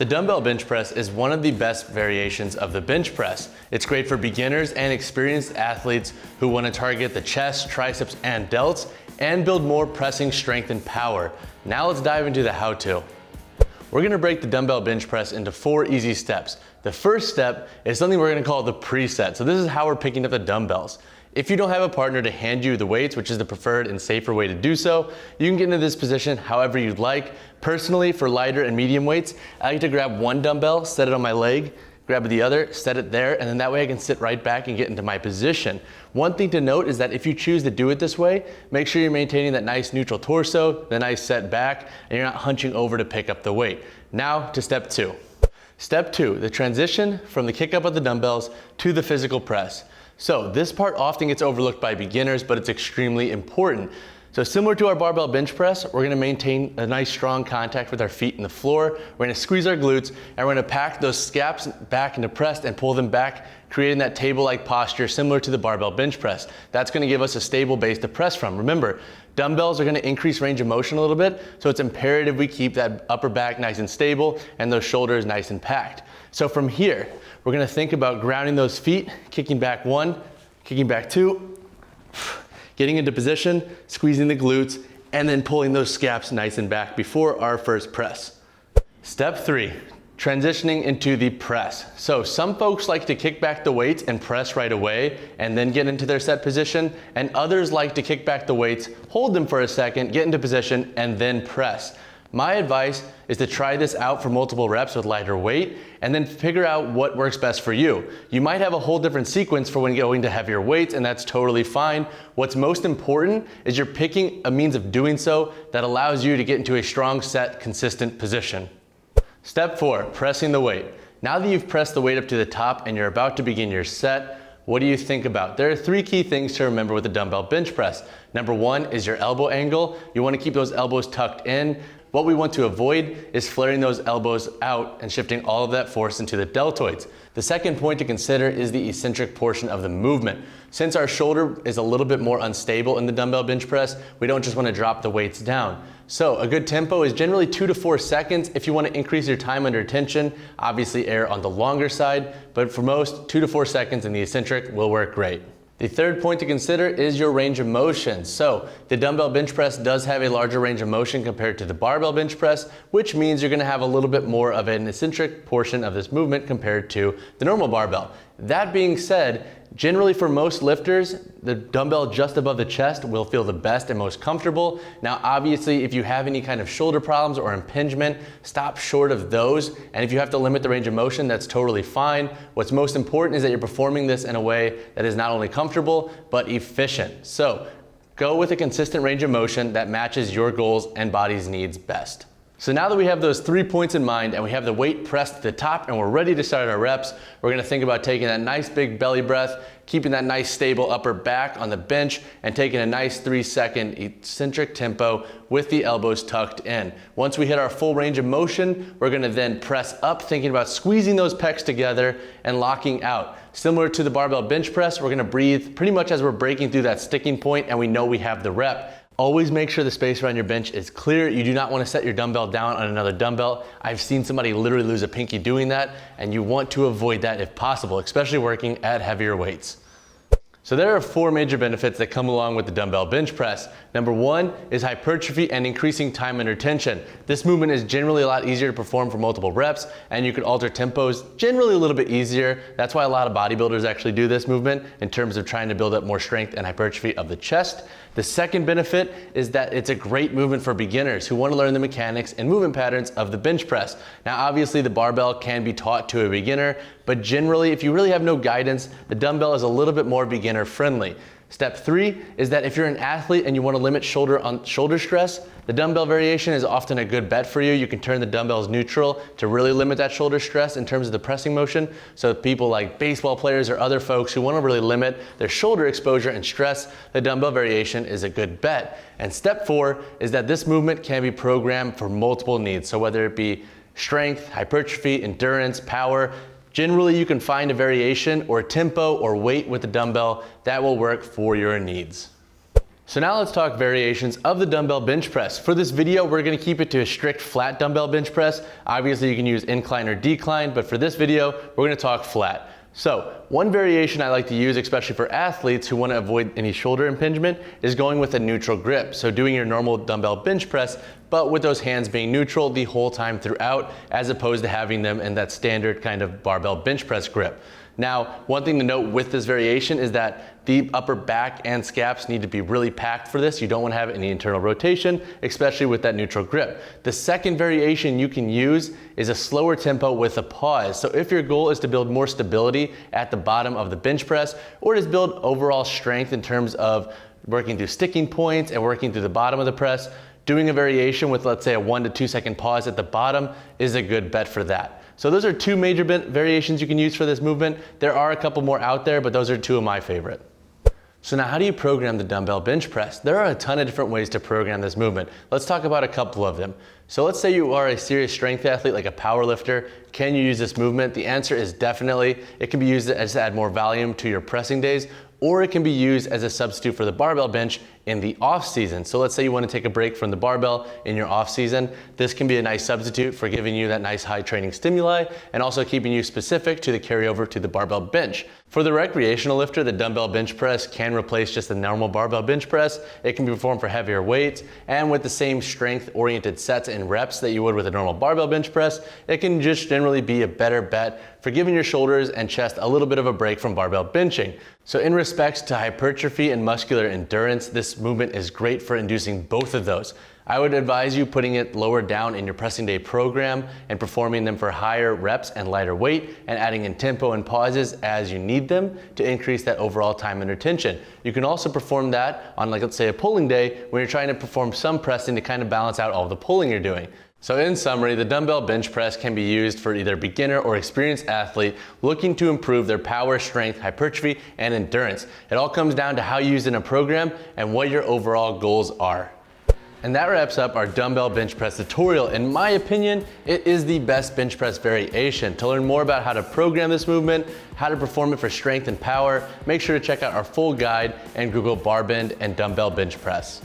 The dumbbell bench press is one of the best variations of the bench press. It's great for beginners and experienced athletes who want to target the chest, triceps, and delts and build more pressing strength and power. Now let's dive into the how-to. We're going to break the dumbbell bench press into 4 easy steps. The first step is something we're going to call the preset. So this is how we're picking up the dumbbells. If you don't have a partner to hand you the weights, which is the preferred and safer way to do so, you can get into this position however you'd like. Personally, for lighter and medium weights, I like to grab one dumbbell, set it on my leg, grab the other, set it there, and then that way I can sit right back and get into my position. One thing to note is that if you choose to do it this way, make sure you're maintaining that nice neutral torso, the nice set back, and you're not hunching over to pick up the weight. Now to step 2. Step 2, the transition from the kick up of the dumbbells to the physical press. So this part often gets overlooked by beginners, but it's extremely important. So similar to our barbell bench press, we're gonna maintain a nice strong contact with our feet in the floor. We're gonna squeeze our glutes and we're gonna pack those scaps back into press and pull them back, creating that table-like posture similar to the barbell bench press. That's gonna give us a stable base to press from. Remember, dumbbells are gonna increase range of motion a little bit, so it's imperative we keep that upper back nice and stable and those shoulders nice and packed. So from here, we're gonna think about grounding those feet, kicking back 1, kicking back 2, getting into position, squeezing the glutes, and then pulling those scaps nice and back before our first press. Step 3, transitioning into the press. So some folks like to kick back the weights and press right away and then get into their set position, and others like to kick back the weights, hold them for a second, get into position, and then press. My advice is to try this out for multiple reps with lighter weight and then figure out what works best for you. You might have a whole different sequence for when going to heavier weights, and that's totally fine. What's most important is you're picking a means of doing so that allows you to get into a strong, set, consistent position. Step 4, pressing the weight. Now that you've pressed the weight up to the top and you're about to begin your set, what do you think about? There are 3 key things to remember with the dumbbell bench press. Number 1 is your elbow angle. You want to keep those elbows tucked in. What we want to avoid is flaring those elbows out and shifting all of that force into the deltoids. The second point to consider is the eccentric portion of the movement. Since our shoulder is a little bit more unstable in the dumbbell bench press, we don't just want to drop the weights down. So a good tempo is generally 2 to 4 seconds. If you want to increase your time under tension, obviously err on the longer side, but for most, 2 to 4 seconds in the eccentric will work great. The third point to consider is your range of motion. So the dumbbell bench press does have a larger range of motion compared to the barbell bench press, which means you're gonna have a little bit more of an eccentric portion of this movement compared to the normal barbell. That being said, generally for most lifters, the dumbbell just above the chest will feel the best and most comfortable. Now, obviously, if you have any kind of shoulder problems or impingement, stop short of those. And if you have to limit the range of motion, that's totally fine. What's most important is that you're performing this in a way that is not only comfortable, but efficient. So go with a consistent range of motion that matches your goals and body's needs best. So now that we have those 3 points in mind and we have the weight pressed to the top and we're ready to start our reps, we're gonna think about taking that nice big belly breath, keeping that nice stable upper back on the bench, and taking a nice 3-second eccentric tempo with the elbows tucked in. Once we hit our full range of motion, we're gonna then press up, thinking about squeezing those pecs together and locking out. Similar to the barbell bench press, we're gonna breathe pretty much as we're breaking through that sticking point and we know we have the rep. Always make sure the space around your bench is clear. You do not want to set your dumbbell down on another dumbbell. I've seen somebody literally lose a pinky doing that, and you want to avoid that if possible, especially working at heavier weights. So there are 4 major benefits that come along with the dumbbell bench press. Number 1 is hypertrophy and increasing time under tension. This movement is generally a lot easier to perform for multiple reps, and you can alter tempos generally a little bit easier. That's why a lot of bodybuilders actually do this movement in terms of trying to build up more strength and hypertrophy of the chest. The second benefit is that it's a great movement for beginners who want to learn the mechanics and movement patterns of the bench press. Now, obviously the barbell can be taught to a beginner, but generally if you really have no guidance, the dumbbell is a little bit more beginner friendly. Step 3 is that if you're an athlete and you want to limit shoulder stress, the dumbbell variation is often a good bet for you. You can turn the dumbbells neutral to really limit that shoulder stress in terms of the pressing motion. So people like baseball players or other folks who want to really limit their shoulder exposure and stress, the dumbbell variation is a good bet. And step 4 is that this movement can be programmed for multiple needs. So whether it be strength, hypertrophy, endurance, power, generally you can find a variation or tempo or weight with the dumbbell that will work for your needs. So now let's talk variations of the dumbbell bench press. For this video, we're gonna keep it to a strict flat dumbbell bench press. Obviously you can use incline or decline, but for this video, we're gonna talk flat. So one variation I like to use, especially for athletes who want to avoid any shoulder impingement, is going with a neutral grip. So doing your normal dumbbell bench press, but with those hands being neutral the whole time throughout, as opposed to having them in that standard kind of barbell bench press grip. Now, one thing to note with this variation is that the upper back and scaps need to be really packed for this. You don't want to have any internal rotation, especially with that neutral grip. The second variation you can use is a slower tempo with a pause. So if your goal is to build more stability at the bottom of the bench press, or just build overall strength in terms of working through sticking points and working through the bottom of the press, doing a variation with, let's say, a 1 to 2 second pause at the bottom is a good bet for that. So those are two major variations you can use for this movement. There are a couple more out there, but those are two of my favorite. So now how do you program the dumbbell bench press? There are a ton of different ways to program this movement. Let's talk about a couple of them. So let's say you are a serious strength athlete, like a power lifter. Can you use this movement? The answer is definitely. It can be used to add more volume to your pressing days, or it can be used as a substitute for the barbell bench in the off season. So let's say you want to take a break from the barbell in your off season. This can be a nice substitute for giving you that nice high training stimuli and also keeping you specific to the carryover to the barbell bench. For the recreational lifter, the dumbbell bench press can replace just the normal barbell bench press. It can be performed for heavier weights, and with the same strength oriented sets and reps that you would with a normal barbell bench press, it can just generally be a better bet for giving your shoulders and chest a little bit of a break from barbell benching. So in respects to hypertrophy and muscular endurance, this movement is great for inducing both of those. I would advise you putting it lower down in your pressing day program and performing them for higher reps and lighter weight, and adding in tempo and pauses as you need them to increase that overall time under tension. You can also perform that on, like, let's say, a pulling day when you're trying to perform some pressing to kind of balance out all the pulling you're doing. So in summary, the dumbbell bench press can be used for either beginner or experienced athlete looking to improve their power, strength, hypertrophy, and endurance. It all comes down to how you use it in a program and what your overall goals are. And that wraps up our dumbbell bench press tutorial. In my opinion, it is the best bench press variation. To learn more about how to program this movement, how to perform it for strength and power, make sure to check out our full guide and Google BarBend and dumbbell bench press.